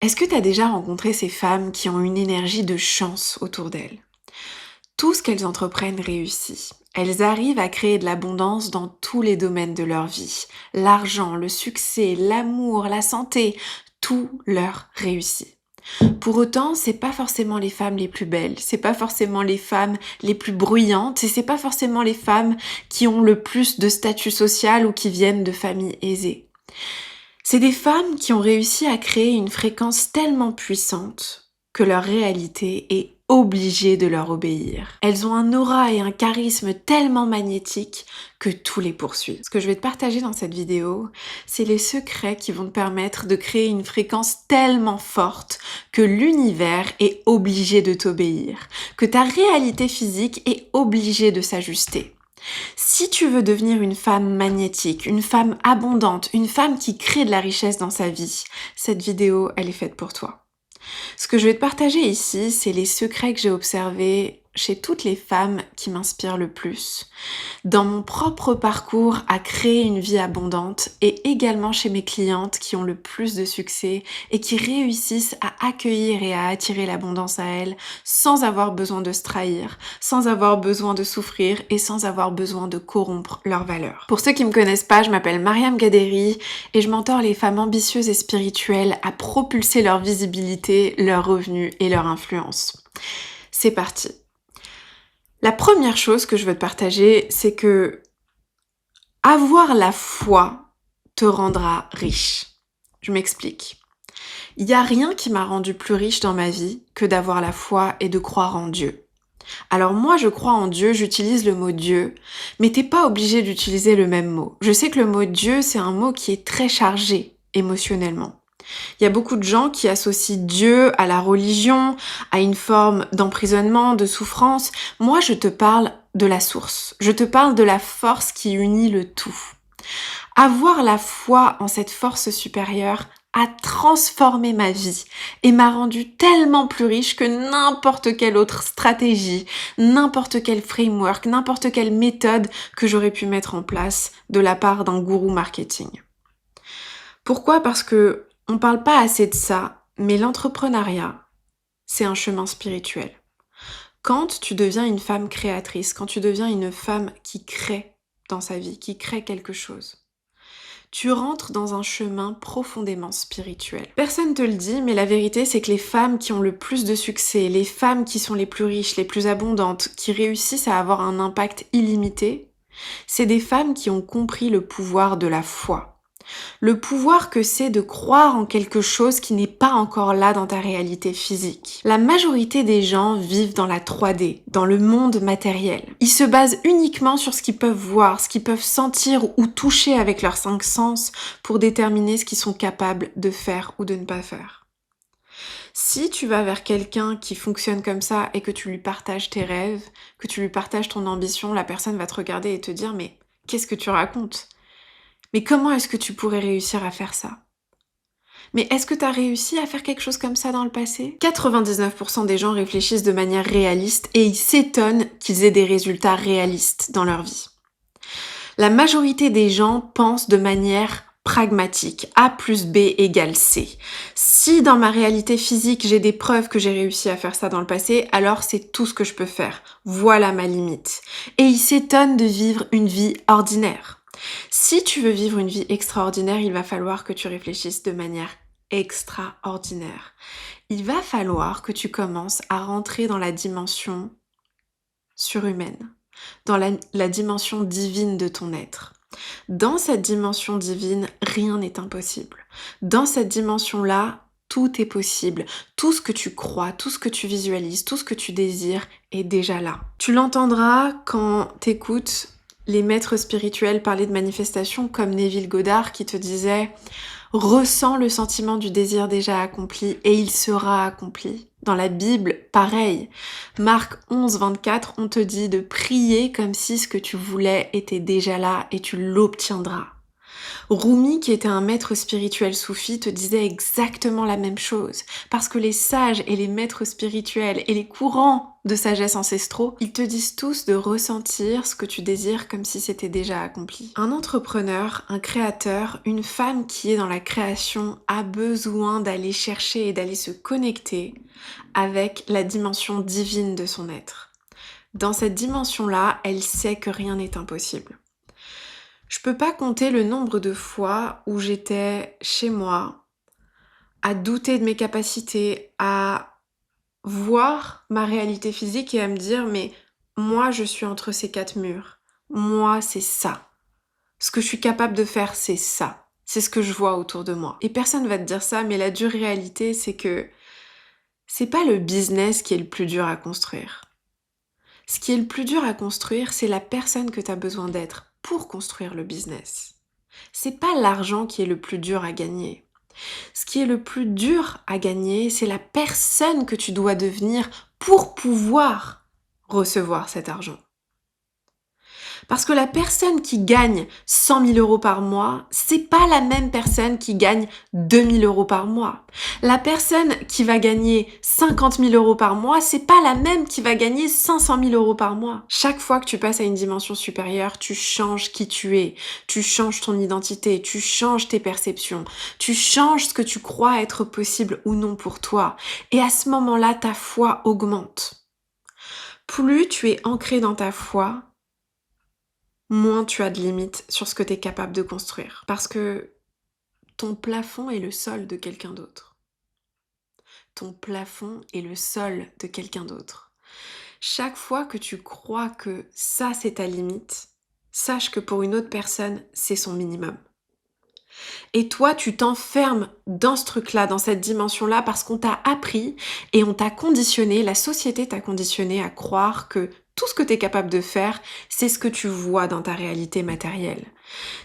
Est-ce que tu as déjà rencontré ces femmes qui ont une énergie de chance autour d'elles? Tout ce qu'elles entreprennent réussit. Elles arrivent à créer de l'abondance dans tous les domaines de leur vie. L'argent, le succès, l'amour, la santé, tout leur réussit. Pour autant, c'est pas forcément les femmes les plus belles, c'est pas forcément les femmes les plus bruyantes et c'est pas forcément les femmes qui ont le plus de statut social ou qui viennent de familles aisées. C'est des femmes qui ont réussi à créer une fréquence tellement puissante que leur réalité est obligée de leur obéir. Elles ont un aura et un charisme tellement magnétiques que tout les poursuit. Ce que je vais te partager dans cette vidéo, c'est les secrets qui vont te permettre de créer une fréquence tellement forte que l'univers est obligé de t'obéir, que ta réalité physique est obligée de s'ajuster. Si tu veux devenir une femme magnétique, une femme abondante, une femme qui crée de la richesse dans sa vie, cette vidéo, elle est faite pour toi. Ce que je vais te partager ici, c'est les secrets que j'ai observés chez toutes les femmes qui m'inspirent le plus, dans mon propre parcours à créer une vie abondante et également chez mes clientes qui ont le plus de succès et qui réussissent à accueillir et à attirer l'abondance à elles sans avoir besoin de se trahir, sans avoir besoin de souffrir et sans avoir besoin de corrompre leurs valeurs. Pour ceux qui me connaissent pas, je m'appelle Mariam Gaderi et je mentor les femmes ambitieuses et spirituelles à propulser leur visibilité, leurs revenus et leur influence. C'est parti. La première chose que je veux te partager, c'est que avoir la foi te rendra riche. Je m'explique. Il n'y a rien qui m'a rendue plus riche dans ma vie que d'avoir la foi et de croire en Dieu. Alors moi, je crois en Dieu, j'utilise le mot Dieu, mais t'es pas obligé d'utiliser le même mot. Je sais que le mot Dieu, c'est un mot qui est très chargé émotionnellement. Il y a beaucoup de gens qui associent Dieu à la religion, à une forme d'emprisonnement, de souffrance. Moi, je te parle de la source. Je te parle de la force qui unit le tout. Avoir la foi en cette force supérieure a transformé ma vie et m'a rendue tellement plus riche que n'importe quelle autre stratégie, n'importe quel framework, n'importe quelle méthode que j'aurais pu mettre en place de la part d'un gourou marketing. Pourquoi ? Parce que on parle pas assez de ça, mais l'entrepreneuriat, c'est un chemin spirituel. Quand tu deviens une femme créatrice, quand tu deviens une femme qui crée dans sa vie, qui crée quelque chose, tu rentres dans un chemin profondément spirituel. Personne te le dit, mais la vérité, c'est que les femmes qui ont le plus de succès, les femmes qui sont les plus riches, les plus abondantes, qui réussissent à avoir un impact illimité, c'est des femmes qui ont compris le pouvoir de la foi. Le pouvoir que c'est de croire en quelque chose qui n'est pas encore là dans ta réalité physique. La majorité des gens vivent dans la 3D, dans le monde matériel. Ils se basent uniquement sur ce qu'ils peuvent voir, ce qu'ils peuvent sentir ou toucher avec leurs 5 sens pour déterminer ce qu'ils sont capables de faire ou de ne pas faire. Si tu vas vers quelqu'un qui fonctionne comme ça et que tu lui partages tes rêves, que tu lui partages ton ambition, la personne va te regarder et te dire « mais qu'est-ce que tu racontes ? Mais comment est-ce que tu pourrais réussir à faire ça ? Mais est-ce que tu as réussi à faire quelque chose comme ça dans le passé ? 99% des gens réfléchissent de manière réaliste et ils s'étonnent qu'ils aient des résultats réalistes dans leur vie. La majorité des gens pensent de manière pragmatique. A plus B égale C. Si dans ma réalité physique, j'ai des preuves que j'ai réussi à faire ça dans le passé, alors c'est tout ce que je peux faire. Voilà ma limite. Et ils s'étonnent de vivre une vie ordinaire. Si tu veux vivre une vie extraordinaire, il va falloir que tu réfléchisses de manière extraordinaire. Il va falloir que tu commences à rentrer dans la dimension surhumaine, dans la dimension divine de ton être. Dans cette dimension divine, rien n'est impossible. Dans cette dimension-là, tout est possible. Tout ce que tu crois, tout ce que tu visualises, tout ce que tu désires est déjà là. Tu l'entendras quand t'écoutes les maîtres spirituels parlaient de manifestation comme Neville Goddard qui te disait « Ressens le sentiment du désir déjà accompli et il sera accompli ». Dans la Bible, pareil. Marc 11, 24, on te dit de prier comme si ce que tu voulais était déjà là et tu l'obtiendras. Rumi, qui était un maître spirituel soufi, te disait exactement la même chose. Parce que les sages et les maîtres spirituels et les courants de sagesse ancestraux, ils te disent tous de ressentir ce que tu désires comme si c'était déjà accompli. Un entrepreneur, un créateur, une femme qui est dans la création a besoin d'aller chercher et d'aller se connecter avec la dimension divine de son être. Dans cette dimension-là, elle sait que rien n'est impossible. Je peux pas compter le nombre de fois où j'étais chez moi à douter de mes capacités, à voir ma réalité physique et à me dire mais moi je suis entre ces quatre murs. Moi c'est ça. Ce que je suis capable de faire c'est ça. C'est ce que je vois autour de moi. Et personne va te dire ça, mais la dure réalité c'est que c'est pas le business qui est le plus dur à construire. Ce qui est le plus dur à construire, c'est la personne que tu as besoin d'être pour construire le business. C'est pas l'argent qui est le plus dur à gagner. Ce qui est le plus dur à gagner, c'est la personne que tu dois devenir pour pouvoir recevoir cet argent. Parce que la personne qui gagne 100 000 euros par mois, c'est pas la même personne qui gagne 2 000 euros par mois. La personne qui va gagner 50 000 euros par mois, c'est pas la même qui va gagner 500 000 euros par mois. Chaque fois que tu passes à une dimension supérieure, tu changes qui tu es, tu changes ton identité, tu changes tes perceptions, tu changes ce que tu crois être possible ou non pour toi. Et à ce moment-là, ta foi augmente. Plus tu es ancré dans ta foi, moins tu as de limites sur ce que tu es capable de construire. Parce que ton plafond est le sol de quelqu'un d'autre. Ton plafond est le sol de quelqu'un d'autre. Chaque fois que tu crois que ça c'est ta limite, sache que pour une autre personne, c'est son minimum. Et toi, tu t'enfermes dans ce truc-là, dans cette dimension-là, parce qu'on t'a appris et on t'a conditionné, la société t'a conditionné à croire que tout ce que tu es capable de faire, c'est ce que tu vois dans ta réalité matérielle.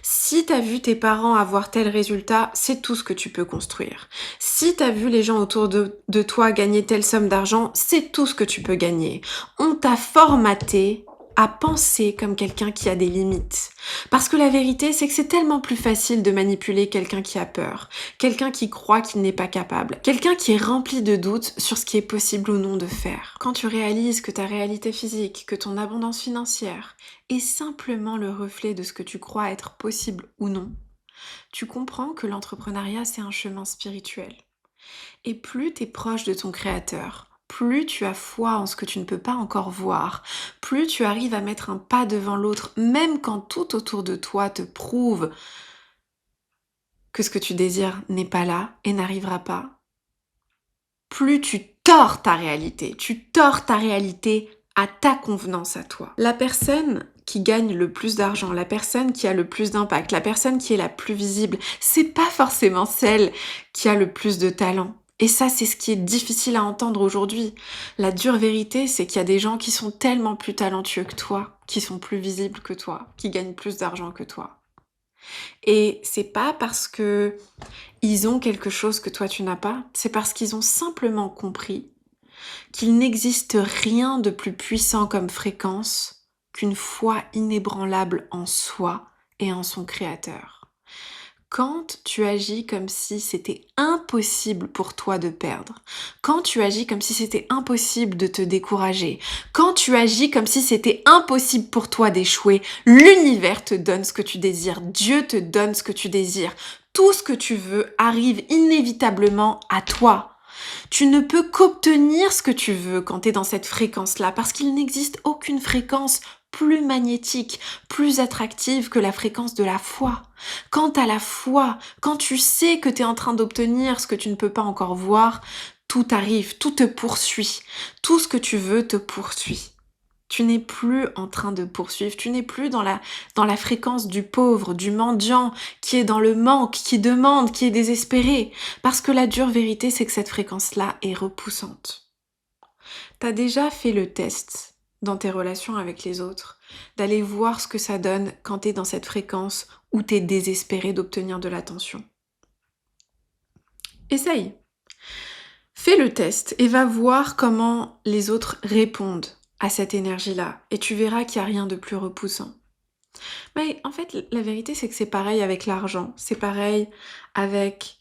Si tu as vu tes parents avoir tel résultat, c'est tout ce que tu peux construire. Si tu as vu les gens autour de toi gagner telle somme d'argent, c'est tout ce que tu peux gagner. On t'a formaté à penser comme quelqu'un qui a des limites. Parce que la vérité, c'est que c'est tellement plus facile de manipuler quelqu'un qui a peur, quelqu'un qui croit qu'il n'est pas capable, quelqu'un qui est rempli de doutes sur ce qui est possible ou non de faire. Quand tu réalises que ta réalité physique, que ton abondance financière est simplement le reflet de ce que tu crois être possible ou non, tu comprends que l'entrepreneuriat, c'est un chemin spirituel. Et plus tu es proche de ton créateur, plus tu as foi en ce que tu ne peux pas encore voir, plus tu arrives à mettre un pas devant l'autre, même quand tout autour de toi te prouve que ce que tu désires n'est pas là et n'arrivera pas, plus tu tords ta réalité, à ta convenance à toi. La personne qui gagne le plus d'argent, la personne qui a le plus d'impact, la personne qui est la plus visible, c'est pas forcément celle qui a le plus de talent. Et ça, c'est ce qui est difficile à entendre aujourd'hui. La dure vérité, c'est qu'il y a des gens qui sont tellement plus talentueux que toi, qui sont plus visibles que toi, qui gagnent plus d'argent que toi. Et c'est pas parce que ils ont quelque chose que toi tu n'as pas, c'est parce qu'ils ont simplement compris qu'il n'existe rien de plus puissant comme fréquence qu'une foi inébranlable en soi et en son créateur. Quand tu agis comme si c'était impossible pour toi de perdre, quand tu agis comme si c'était impossible de te décourager, quand tu agis comme si c'était impossible pour toi d'échouer, l'univers te donne ce que tu désires, Dieu te donne ce que tu désires, tout ce que tu veux arrive inévitablement à toi. Tu ne peux qu'obtenir ce que tu veux quand tu es dans cette fréquence-là, parce qu'il n'existe aucune fréquence plus magnétique, plus attractive que la fréquence de la foi. Quant à la foi, quand tu sais que tu es en train d'obtenir ce que tu ne peux pas encore voir, tout arrive, tout te poursuit. Tout ce que tu veux te poursuit. Tu n'es plus en train de poursuivre, tu n'es plus dans la fréquence du pauvre, du mendiant, qui est dans le manque, qui demande, qui est désespéré. Parce que la dure vérité, c'est que cette fréquence-là est repoussante. T'as déjà fait le test dans tes relations avec les autres, d'aller voir ce que ça donne quand t'es dans cette fréquence où t'es désespéré d'obtenir de l'attention. Essaye. Fais le test et va voir comment les autres répondent à cette énergie-là. Et tu verras qu'il n'y a rien de plus repoussant. Mais en fait, la vérité, c'est que c'est pareil avec l'argent. C'est pareil avec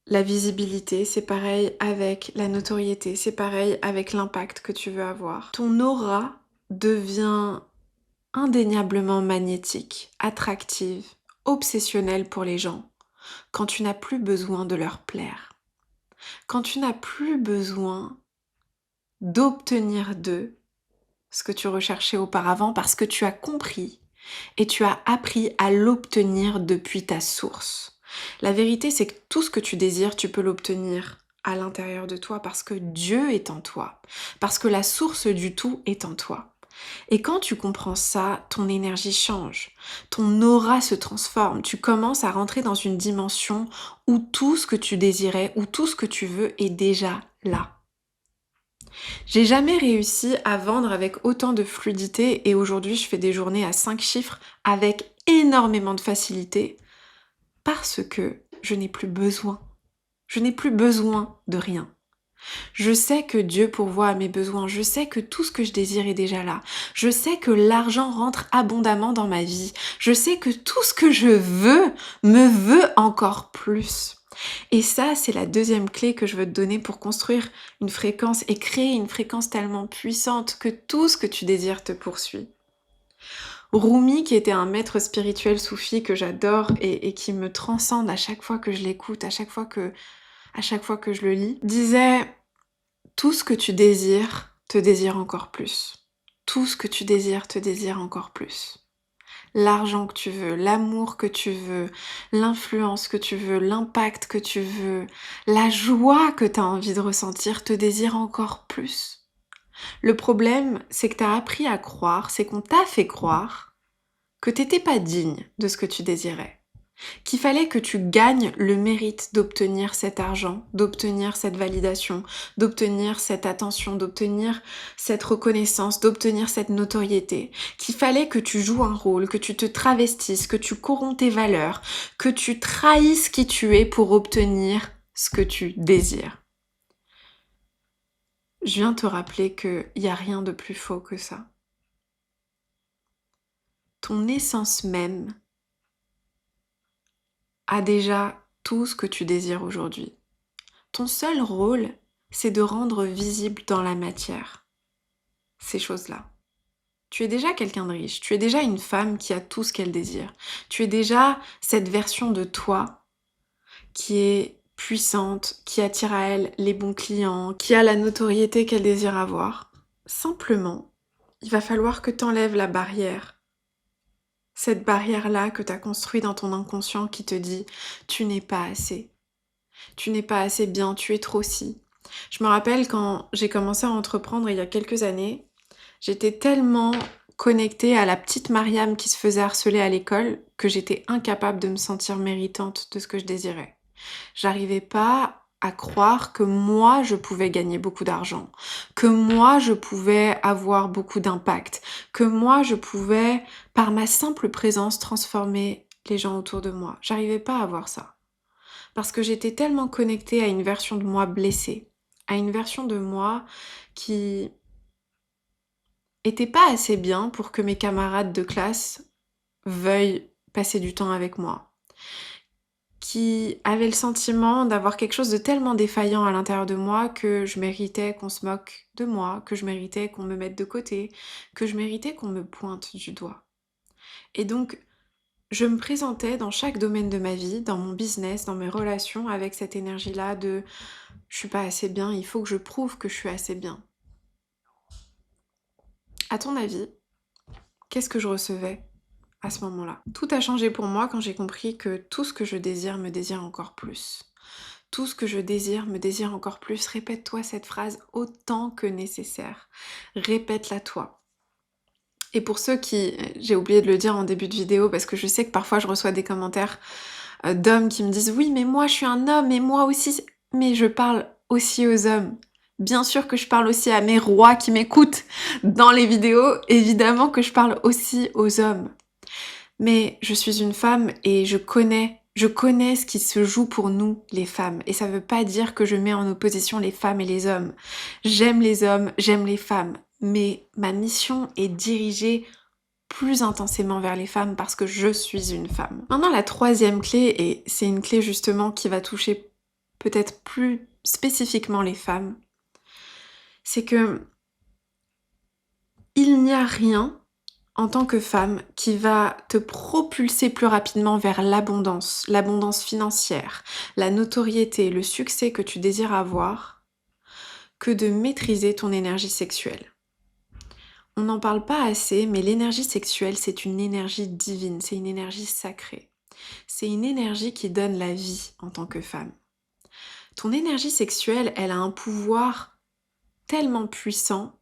la visibilité, c'est pareil avec la notoriété, c'est pareil avec l'impact que tu veux avoir. Ton aura devient indéniablement magnétique, attractive, obsessionnelle pour les gens quand tu n'as plus besoin de leur plaire, quand tu n'as plus besoin d'obtenir d'eux ce que tu recherchais auparavant parce que tu as compris et tu as appris à l'obtenir depuis ta source. La vérité, c'est que tout ce que tu désires, tu peux l'obtenir à l'intérieur de toi parce que Dieu est en toi, parce que la source du tout est en toi. Et quand tu comprends ça, ton énergie change, ton aura se transforme, tu commences à rentrer dans une dimension où tout ce que tu désirais, où tout ce que tu veux est déjà là. J'ai jamais réussi à vendre avec autant de fluidité et aujourd'hui je fais des journées à 5 chiffres avec énormément de facilité parce que je n'ai plus besoin. Je n'ai plus besoin de rien. Je sais que Dieu pourvoit à mes besoins, je sais que tout ce que je désire est déjà là, je sais que l'argent rentre abondamment dans ma vie, je sais que tout ce que je veux me veut encore plus. Et ça, c'est la deuxième clé que je veux te donner pour construire une fréquence et créer une fréquence tellement puissante que tout ce que tu désires te poursuit. Rumi, qui était un maître spirituel soufi que j'adore et qui me transcende à chaque fois que je l'écoute, à chaque fois que je le lis, disait tout ce que tu désires te désire encore plus. Tout ce que tu désires te désire encore plus. L'argent que tu veux, l'amour que tu veux, l'influence que tu veux, l'impact que tu veux, la joie que tu as envie de ressentir te désire encore plus. Le problème, c'est que tu as appris à croire, c'est qu'on t'a fait croire que t'étais pas digne de ce que tu désirais. Qu'il fallait que tu gagnes le mérite d'obtenir cet argent, d'obtenir cette validation, d'obtenir cette attention, d'obtenir cette reconnaissance, d'obtenir cette notoriété, qu'il fallait que tu joues un rôle, que tu te travestisses, que tu corromps tes valeurs, que tu trahisses qui tu es pour obtenir ce que tu désires. Je viens te rappeler qu'il n'y a rien de plus faux que ça. Ton essence même a déjà tout ce que tu désires aujourd'hui. Ton seul rôle, c'est de rendre visible dans la matière ces choses-là. Tu es déjà quelqu'un de riche, tu es déjà une femme qui a tout ce qu'elle désire. Tu es déjà cette version de toi qui est puissante, qui attire à elle les bons clients, qui a la notoriété qu'elle désire avoir. Simplement, il va falloir que tu enlèves la barrière. Cette barrière-là que tu as construite dans ton inconscient qui te dit « tu n'es pas assez ». Tu n'es pas assez bien, tu es trop si. Je me rappelle quand j'ai commencé à entreprendre il y a quelques années, j'étais tellement connectée à la petite Mariam qui se faisait harceler à l'école que j'étais incapable de me sentir méritante de ce que je désirais. J'arrivais pas à croire que moi je pouvais gagner beaucoup d'argent, que moi je pouvais avoir beaucoup d'impact, que moi je pouvais par ma simple présence transformer les gens autour de moi. J'arrivais pas à voir ça. Parce que j'étais tellement connectée à une version de moi blessée, à une version de moi qui était pas assez bien pour que mes camarades de classe veuillent passer du temps avec moi, qui avait le sentiment d'avoir quelque chose de tellement défaillant à l'intérieur de moi que je méritais qu'on se moque de moi, que je méritais qu'on me mette de côté, que je méritais qu'on me pointe du doigt. Et donc, je me présentais dans chaque domaine de ma vie, dans mon business, dans mes relations, avec cette énergie-là de je suis pas assez bien, il faut que je prouve que je suis assez bien. À ton avis, qu'est-ce que je recevais à ce moment-là? Tout a changé pour moi quand j'ai compris que tout ce que je désire me désire encore plus. Tout ce que je désire me désire encore plus. Répète-toi cette phrase autant que nécessaire. Répète-la toi. Et pour ceux qui, j'ai oublié de le dire en début de vidéo parce que je sais que parfois je reçois des commentaires d'hommes qui me disent oui mais moi je suis un homme et moi aussi, mais je parle aussi aux hommes. Bien sûr que je parle aussi à mes rois qui m'écoutent dans les vidéos, évidemment que je parle aussi aux hommes. Mais je suis une femme et je connais ce qui se joue pour nous, les femmes. Et ça veut pas dire que je mets en opposition les femmes et les hommes. J'aime les hommes, j'aime les femmes. Mais ma mission est dirigée plus intensément vers les femmes parce que je suis une femme. Maintenant, la troisième clé, et c'est une clé justement qui va toucher peut-être plus spécifiquement les femmes, c'est que il n'y a rien en tant que femme qui va te propulser plus rapidement vers l'abondance financière, la notoriété, le succès que tu désires avoir, que de maîtriser ton énergie sexuelle. On n'en parle pas assez, mais l'énergie sexuelle, c'est une énergie divine, c'est une énergie sacrée. C'est une énergie qui donne la vie en tant que femme. Ton énergie sexuelle, elle a un pouvoir tellement puissant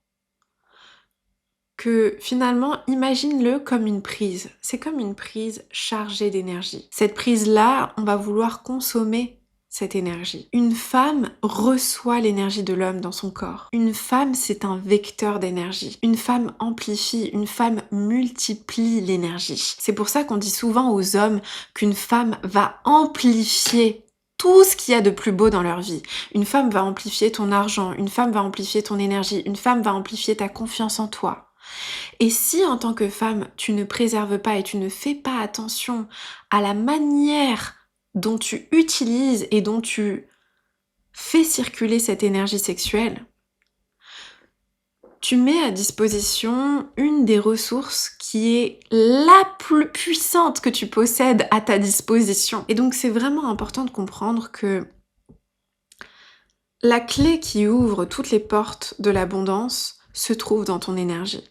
que finalement, imagine-le comme une prise. C'est comme une prise chargée d'énergie. Cette prise-là, on va vouloir consommer cette énergie. Une femme reçoit l'énergie de l'homme dans son corps. Une femme, c'est un vecteur d'énergie. Une femme amplifie, une femme multiplie l'énergie. C'est pour ça qu'on dit souvent aux hommes qu'une femme va amplifier tout ce qu'il y a de plus beau dans leur vie. Une femme va amplifier ton argent, une femme va amplifier ton énergie, une femme va amplifier ta confiance en toi. Et si en tant que femme, tu ne préserves pas et tu ne fais pas attention à la manière dont tu utilises et dont tu fais circuler cette énergie sexuelle, tu mets à disposition une des ressources qui est la plus puissante que tu possèdes à ta disposition. Et donc c'est vraiment important de comprendre que la clé qui ouvre toutes les portes de l'abondance se trouve dans ton énergie.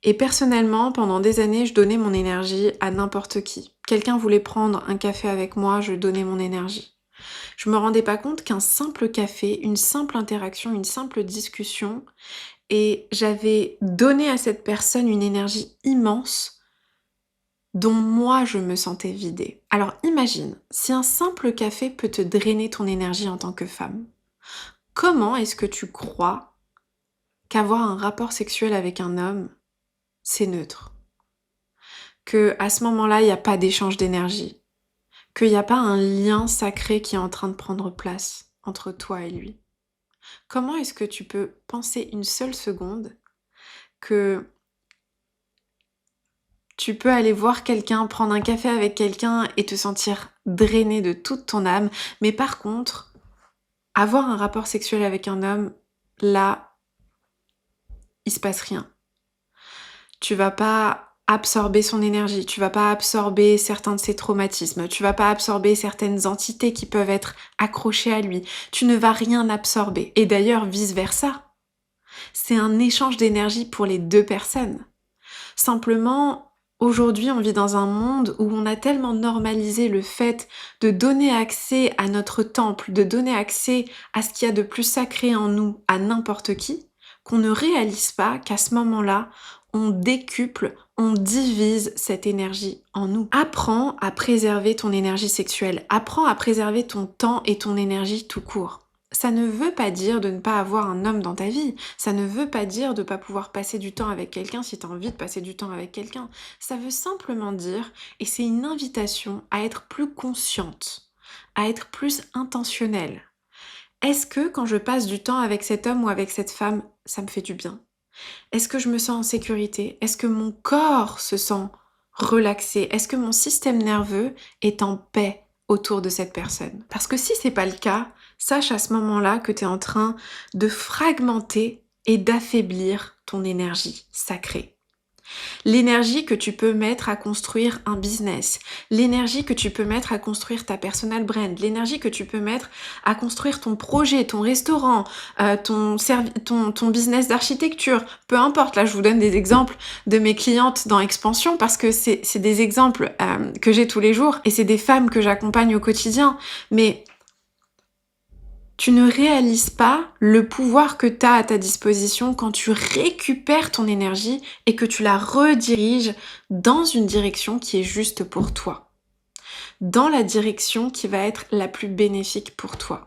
Et personnellement, pendant des années, je donnais mon énergie à n'importe qui. Quelqu'un voulait prendre un café avec moi, je donnais mon énergie. Je me rendais pas compte qu'un simple café, une simple interaction, une simple discussion, et j'avais donné à cette personne une énergie immense dont moi je me sentais vidée. Alors imagine, si un simple café peut te drainer ton énergie en tant que femme, comment est-ce que tu crois qu'avoir un rapport sexuel avec un homme, c'est neutre? Que à ce moment-là, il n'y a pas d'échange d'énergie, qu'il n'y a pas un lien sacré qui est en train de prendre place entre toi et lui. Comment est-ce que tu peux penser une seule seconde que tu peux aller voir quelqu'un, prendre un café avec quelqu'un et te sentir drainé de toute ton âme, mais par contre, avoir un rapport sexuel avec un homme, là, il se passe rien. Tu vas pas absorber son énergie, tu vas pas absorber certains de ses traumatismes, tu vas pas absorber certaines entités qui peuvent être accrochées à lui, tu ne vas rien absorber. Et d'ailleurs, vice-versa. C'est un échange d'énergie pour les deux personnes. Simplement, aujourd'hui, on vit dans un monde où on a tellement normalisé le fait de donner accès à notre temple, de donner accès à ce qu'il y a de plus sacré en nous, à n'importe qui, qu'on ne réalise pas qu'à ce moment-là, on décuple, on divise cette énergie en nous. Apprends à préserver ton énergie sexuelle, apprends à préserver ton temps et ton énergie tout court. Ça ne veut pas dire de ne pas avoir un homme dans ta vie, ça ne veut pas dire de ne pas pouvoir passer du temps avec quelqu'un si tu as envie de passer du temps avec quelqu'un. Ça veut simplement dire, et c'est une invitation à être plus consciente, à être plus intentionnelle. Est-ce que quand je passe du temps avec cet homme ou avec cette femme, ça me fait du bien? Est-ce que je me sens en sécurité? Est-ce que mon corps se sent relaxé? Est-ce que mon système nerveux est en paix autour de cette personne? Parce que si c'est pas le cas, sache à ce moment-là que tu es en train de fragmenter et d'affaiblir ton énergie sacrée. L'énergie que tu peux mettre à construire un business, l'énergie que tu peux mettre à construire ta personal brand, l'énergie que tu peux mettre à construire ton projet, ton restaurant, ton business d'architecture, peu importe. Là, je vous donne des exemples de mes clientes dans Expansion parce que c'est des exemples que j'ai tous les jours et c'est des femmes que j'accompagne au quotidien. Mais tu ne réalises pas le pouvoir que tu as à ta disposition quand tu récupères ton énergie et que tu la rediriges dans une direction qui est juste pour toi. Dans la direction qui va être la plus bénéfique pour toi.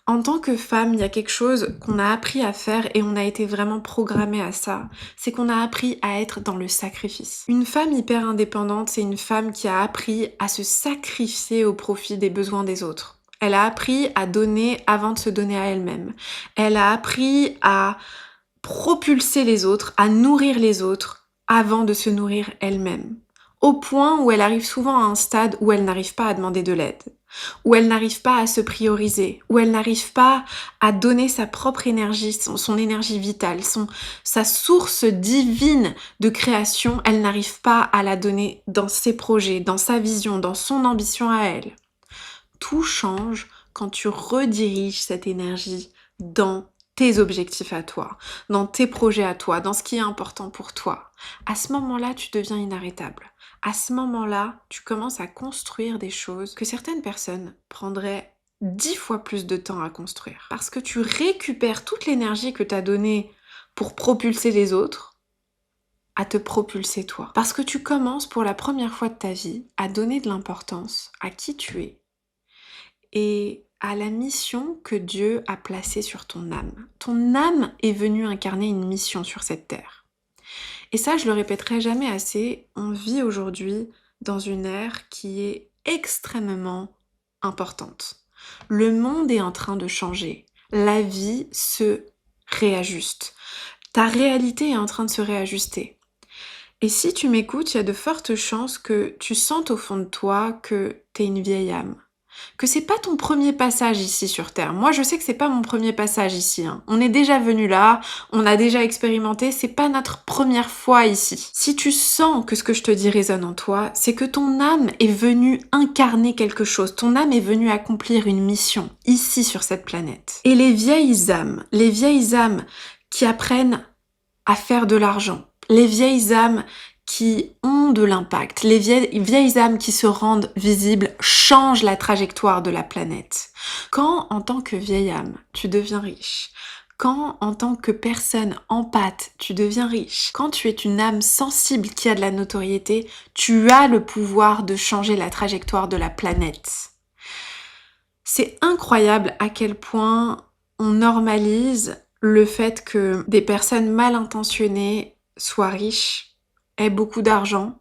En tant que femme, il y a quelque chose qu'on a appris à faire et on a été vraiment programmé à ça. C'est qu'on a appris à être dans le sacrifice. Une femme hyper indépendante, c'est une femme qui a appris à se sacrifier au profit des besoins des autres. Elle a appris à donner avant de se donner à elle-même. Elle a appris à propulser les autres, à nourrir les autres avant de se nourrir elle-même. au point où elle arrive souvent à un stade où elle n'arrive pas à demander de l'aide, où elle n'arrive pas à se prioriser, où elle n'arrive pas à donner sa propre énergie, son énergie vitale, sa source divine de création, elle n'arrive pas à la donner dans ses projets, dans sa vision, dans son ambition à elle. Tout change quand tu rediriges cette énergie dans tes objectifs à toi, dans tes projets à toi, dans ce qui est important pour toi. À ce moment-là, tu deviens inarrêtable. À ce moment-là, tu commences à construire des choses que certaines personnes prendraient 10 fois plus de temps à construire. Parce que tu récupères toute l'énergie que tu as donnée pour propulser les autres à te propulser toi. Parce que tu commences pour la première fois de ta vie à donner de l'importance à qui tu es et à la mission que Dieu a placée sur ton âme. Ton âme est venue incarner une mission sur cette terre. Et ça, je le répéterai jamais assez, on vit aujourd'hui dans une ère qui est extrêmement importante. Le monde est en train de changer. La vie se réajuste. Ta réalité est en train de se réajuster. Et si tu m'écoutes, il y a de fortes chances que tu sentes au fond de toi que t'es une vieille âme. Que c'est pas ton premier passage ici sur Terre. Moi, je sais que c'est pas mon premier passage ici. On est déjà venu là, on a déjà expérimenté, c'est pas notre première fois ici. Si tu sens que ce que je te dis résonne en toi, c'est que ton âme est venue incarner quelque chose. Ton âme est venue accomplir une mission ici sur cette planète. Et les vieilles âmes qui apprennent à faire de l'argent, les vieilles âmes qui ont de l'impact, les vieilles âmes qui se rendent visibles changent la trajectoire de la planète. Quand, en tant que vieille âme, tu deviens riche, quand, en tant que personne empathe, tu deviens riche, quand tu es une âme sensible qui a de la notoriété, tu as le pouvoir de changer la trajectoire de la planète. C'est incroyable à quel point on normalise le fait que des personnes mal intentionnées soient riches, aient beaucoup d'argent.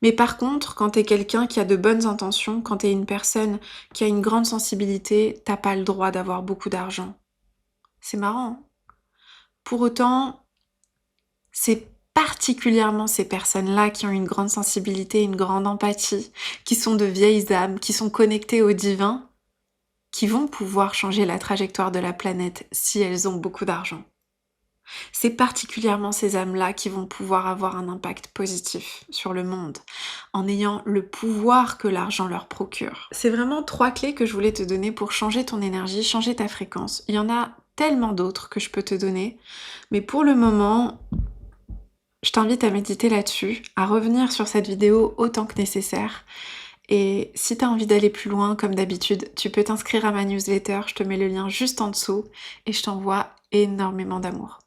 Mais par contre, quand t'es quelqu'un qui a de bonnes intentions, quand t'es une personne qui a une grande sensibilité, t'as pas le droit d'avoir beaucoup d'argent. C'est marrant. Pour autant, c'est particulièrement ces personnes-là qui ont une grande sensibilité, une grande empathie, qui sont de vieilles âmes, qui sont connectées au divin, qui vont pouvoir changer la trajectoire de la planète si elles ont beaucoup d'argent. C'est particulièrement ces âmes-là qui vont pouvoir avoir un impact positif sur le monde, en ayant le pouvoir que l'argent leur procure. C'est vraiment 3 clés que je voulais te donner pour changer ton énergie, changer ta fréquence. Il y en a tellement d'autres que je peux te donner, mais pour le moment, je t'invite à méditer là-dessus, à revenir sur cette vidéo autant que nécessaire. Et si tu as envie d'aller plus loin, comme d'habitude, tu peux t'inscrire à ma newsletter, je te mets le lien juste en dessous et je t'envoie énormément d'amour.